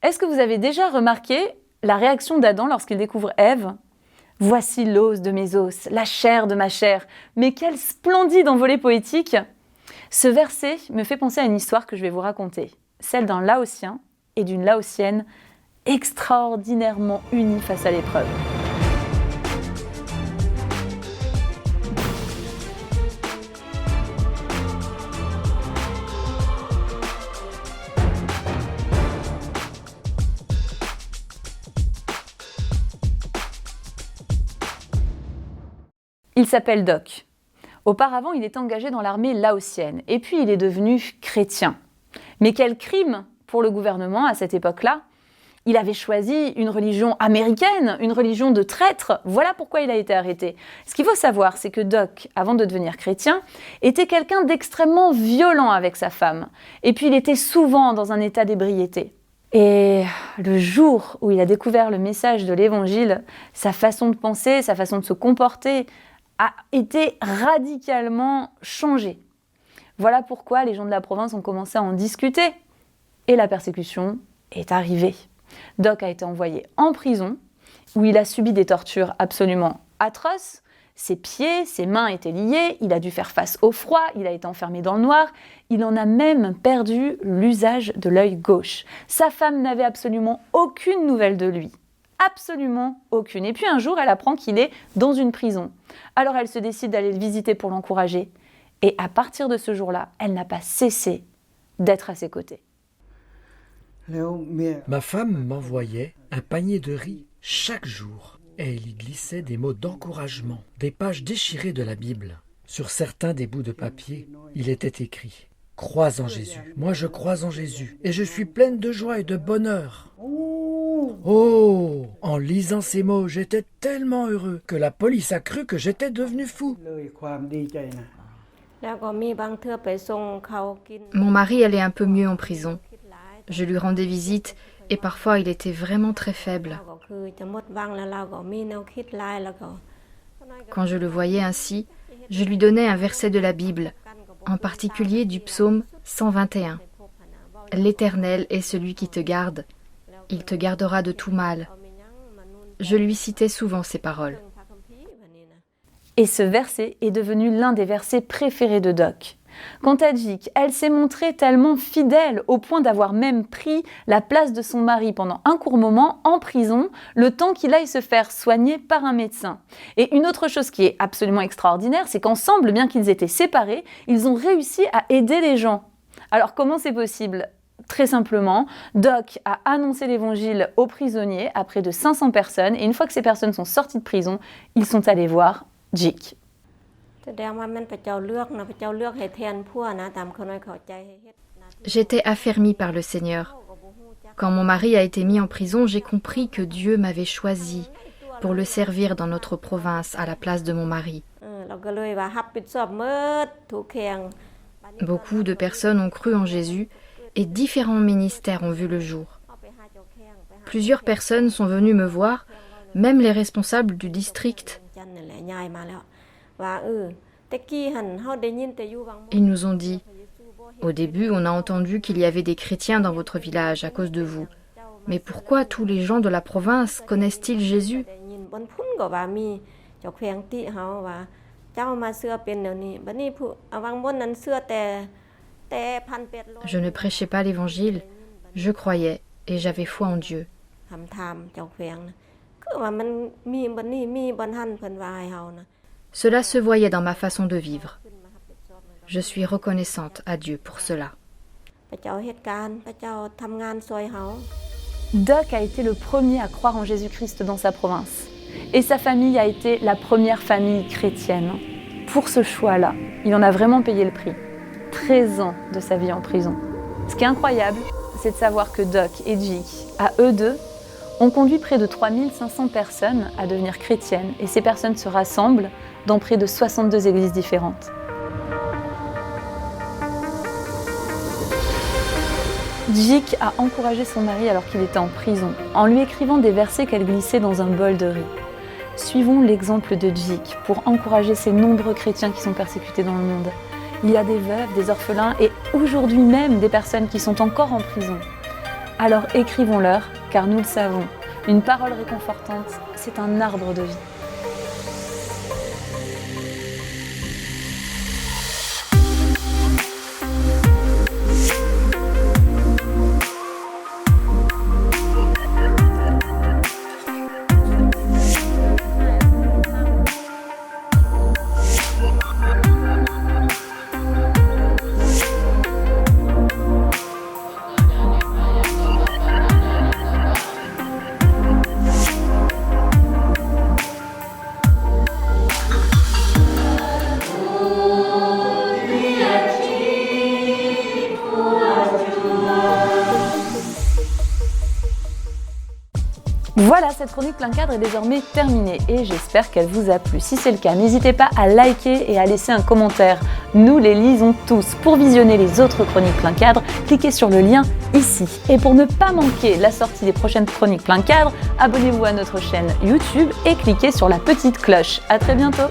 Est-ce que vous avez déjà remarqué la réaction d'Adam lorsqu'il découvre Ève ? « Voici l'os de mes os, la chair de ma chair. » Mais quel splendide envolé poétique ! Ce verset me fait penser à une histoire que je vais vous raconter, celle d'un Laotien et d'une Laotienne extraordinairement unis face à l'épreuve. Il s'appelle Doc. Auparavant, il était engagé dans l'armée laotienne et puis il est devenu chrétien. Mais quel crime pour le gouvernement à cette époque-là! Il avait choisi une religion américaine, une religion de traîtres. Voilà pourquoi il a été arrêté. Ce qu'il faut savoir, c'est que Doc, avant de devenir chrétien, était quelqu'un d'extrêmement violent avec sa femme. Et puis il était souvent dans un état d'ébriété. Et le jour où il a découvert le message de l'Évangile, sa façon de penser, sa façon de se comporter a été radicalement changée. Voilà pourquoi les gens de la province ont commencé à en discuter. Et la persécution est arrivée. Doc a été envoyé en prison, où il a subi des tortures absolument atroces. Ses pieds, ses mains étaient liés, il a dû faire face au froid, il a été enfermé dans le noir, il en a même perdu l'usage de l'œil gauche. Sa femme n'avait absolument aucune nouvelle de lui. Absolument aucune. Et puis un jour, elle apprend qu'il est dans une prison. Alors elle se décide d'aller le visiter pour l'encourager. Et à partir de ce jour-là, elle n'a pas cessé d'être à ses côtés. Ma femme m'envoyait un panier de riz chaque jour et il y glissait des mots d'encouragement, des pages déchirées de la Bible. Sur certains des bouts de papier, il était écrit « Crois en Jésus, moi je crois en Jésus et je suis pleine de joie et de bonheur. » Oh, en lisant ces mots, j'étais tellement heureux que la police a cru que j'étais devenu fou. Mon mari allait un peu mieux en prison. Je lui rendais visite et parfois il était vraiment très faible. Quand je le voyais ainsi, je lui donnais un verset de la Bible, en particulier du psaume 121. « L'Éternel est celui qui te garde, il te gardera de tout mal. » Je lui citais souvent ces paroles. Et ce verset est devenu l'un des versets préférés de Doc. Quant à Jik, elle s'est montrée tellement fidèle au point d'avoir même pris la place de son mari pendant un court moment en prison, le temps qu'il aille se faire soigner par un médecin. Et une autre chose qui est absolument extraordinaire, c'est qu'ensemble, bien qu'ils étaient séparés, ils ont réussi à aider les gens. Alors comment c'est possible ? Très simplement, Doc a annoncé l'évangile aux prisonniers à près de 500 personnes et une fois que ces personnes sont sorties de prison, ils sont allés voir Jik. J'étais affermie par le Seigneur. Quand mon mari a été mis en prison, j'ai compris que Dieu m'avait choisi pour le servir dans notre province à la place de mon mari. Beaucoup de personnes ont cru en Jésus et différents ministères ont vu le jour. Plusieurs personnes sont venues me voir, même les responsables du district. Ils nous ont dit « Au début, on a entendu qu'il y avait des chrétiens dans votre village à cause de vous. Mais pourquoi tous les gens de la province connaissent-ils Jésus ?» Je ne prêchais pas l'évangile, je croyais et j'avais foi en Dieu. Cela se voyait dans ma façon de vivre. Je suis reconnaissante à Dieu pour cela. Doc a été le premier à croire en Jésus-Christ dans sa province. Et sa famille a été la première famille chrétienne. Pour ce choix-là, il en a vraiment payé le prix. 13 ans de sa vie en prison. Ce qui est incroyable, c'est de savoir que Doc et Jik, à eux deux, ont conduit près de 3500 personnes à devenir chrétiennes. Et ces personnes se rassemblent dans près de 62 églises différentes. Jik a encouragé son mari alors qu'il était en prison, en lui écrivant des versets qu'elle glissait dans un bol de riz. Suivons l'exemple de Jik pour encourager ces nombreux chrétiens qui sont persécutés dans le monde. Il y a des veuves, des orphelins et aujourd'hui même des personnes qui sont encore en prison. Alors écrivons-leur, car nous le savons, une parole réconfortante, c'est un arbre de vie. Voilà, cette chronique plein cadre est désormais terminée et j'espère qu'elle vous a plu. Si c'est le cas, n'hésitez pas à liker et à laisser un commentaire. Nous les lisons tous. Pour visionner les autres chroniques plein cadre, cliquez sur le lien ici. Et pour ne pas manquer la sortie des prochaines chroniques plein cadre, abonnez-vous à notre chaîne YouTube et cliquez sur la petite cloche. À très bientôt.